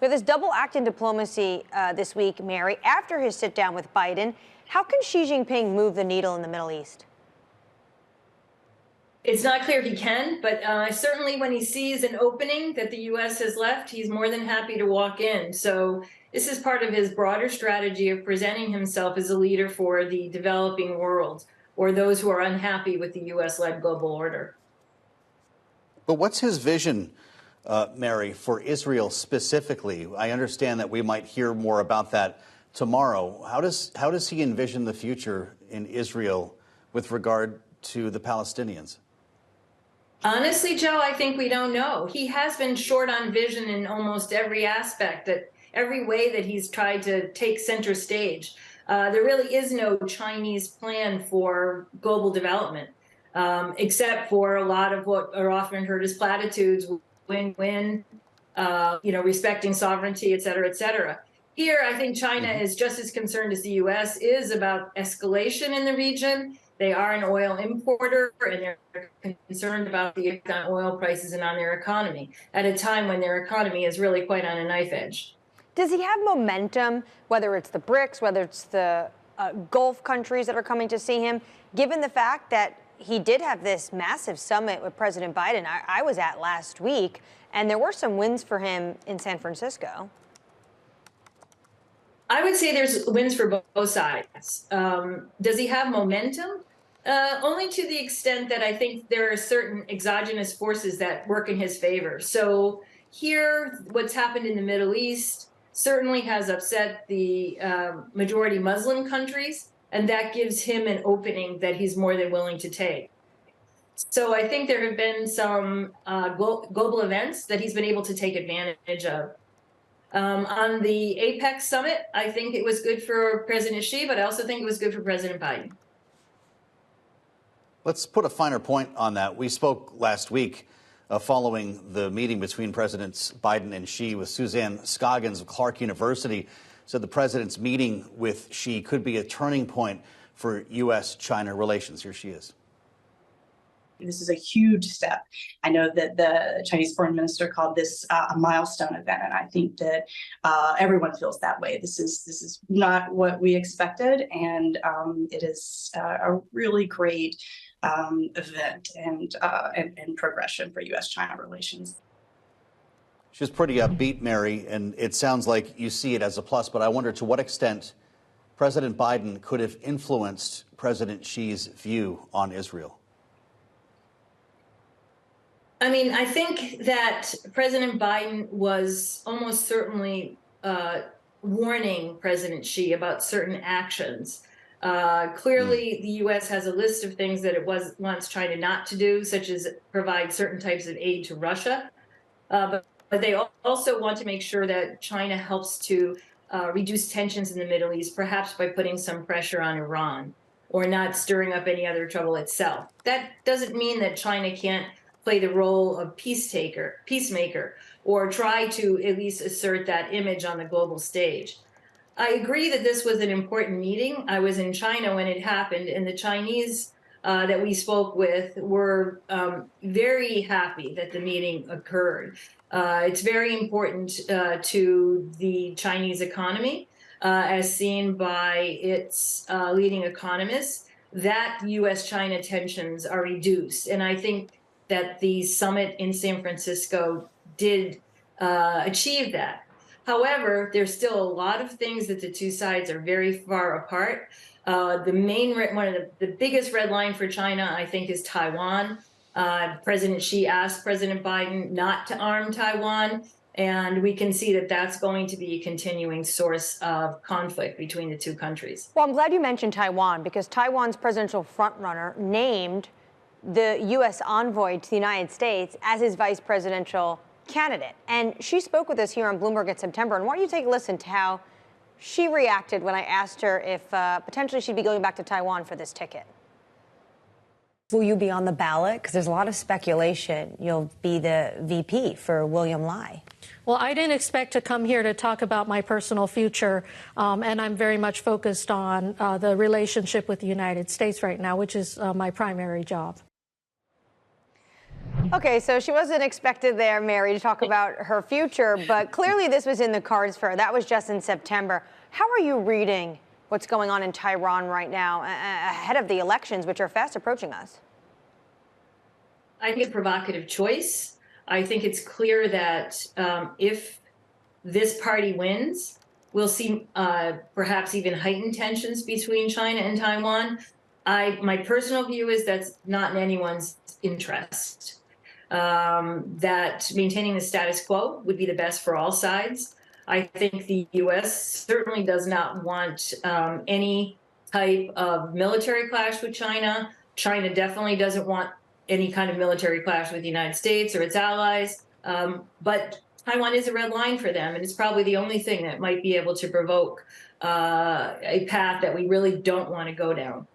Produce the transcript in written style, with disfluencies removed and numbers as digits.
We have this double act in diplomacy this week, Mary. After his sit down with Biden, how can Xi Jinping move the needle in the Middle East? It's not clear he can, but certainly when he sees an opening that the U.S. has left, he's more than happy to walk in. So this is part of his broader strategy of presenting himself as a leader for the developing world, or those who are unhappy with the U.S.-led global order. But what's his vision, Mary, for Israel specifically? I understand that we might hear more about that tomorrow. How does he envision the future in Israel with regard to the Palestinians? Honestly, Joe, I think we don't know. He has been short on vision in almost every aspect, that every way that he's tried to take center stage. There really is no Chinese plan for global development, except for a lot of what are often heard as platitudes, win-win, respecting sovereignty, et cetera, et cetera. Here, I think China is just as concerned as the U.S. is about escalation in the region. They are an oil importer, and they're concerned about the effect on oil prices and on their economy at a time when their economy is really quite on a knife edge. Does he have momentum, whether it's the BRICS, whether it's the Gulf countries that are coming to see him, given the fact that he did have this massive summit with President Biden I was at last week, and there were some wins for him in San Francisco? I would say there's wins for both sides. Does he have momentum? Only to the extent that I think there are certain exogenous forces that work in his favor. So here, what's happened in the Middle East certainly has upset the majority Muslim countries, and that gives him an opening that he's more than willing to take. So I think there have been some global events that he's been able to take advantage of. On the APEC summit, I think it was good for President Xi, but I also think it was good for President Biden. Let's put a finer point on that. We spoke last week following the meeting between Presidents Biden and Xi with Suzanne Scoggins of Clark University. Said the president's meeting with Xi could be a turning point for U.S.-China relations. Here she is. This is a huge step. I know that the Chinese foreign minister called this a milestone event, and I think that everyone feels that way. This is not what we expected, and it is a really great event and progression for U.S.-China relations. She's pretty upbeat, Mary, and it sounds like you see it as a plus, but I wonder to what extent President Biden could have influenced President Xi's view on Israel. I mean, I think that President Biden was almost certainly warning President Xi about certain actions. Clearly, the U.S. has a list of things that it wants China not to do, such as provide certain types of aid to Russia. But they also want to make sure that China helps to reduce tensions in the Middle East, perhaps by putting some pressure on Iran or not stirring up any other trouble itself. That doesn't mean that China can't play the role of peacemaker, or try to at least assert that image on the global stage. I agree that this was an important meeting. I was in China when it happened, and the Chinese that we spoke with were very happy that the meeting occurred. It's very important to the Chinese economy, as seen by its leading economists, that U.S.-China tensions are reduced. And I think that the summit in San Francisco did achieve that. However, there's still a lot of things that the two sides are very far apart. One of the biggest red line for China, I think, is Taiwan. President Xi asked President Biden not to arm Taiwan, and we can see that that's going to be a continuing source of conflict between the two countries. Well, I'm glad you mentioned Taiwan, because Taiwan's presidential frontrunner named the U.S. envoy to the United States as his vice presidential candidate. And she spoke with us here on Bloomberg in September. And why don't you take a listen to how she reacted when I asked her if potentially she'd be going back to Taiwan for this ticket. Will you be on the ballot? Because there's a lot of speculation you'll be the VP for William Lai. Well, I didn't expect to come here to talk about my personal future, and I'm very much focused on the relationship with the United States right now, which is my primary job. Okay, so she wasn't expected there, Mary, to talk about her future, but clearly this was in the cards for her. That was just in September. How are you reading what's going on in Taiwan right now ahead of the elections, which are fast approaching us? I think a provocative choice. I think it's clear that if this party wins, we'll see perhaps even heightened tensions between China and Taiwan. My personal view is that's not in anyone's interest. That maintaining the status quo would be the best for all sides. I think the U.S. certainly does not want any type of military clash with China. China definitely doesn't want any kind of military clash with the United States or its allies. But Taiwan is a red line for them, and it's probably the only thing that might be able to provoke a path that we really don't want to go down.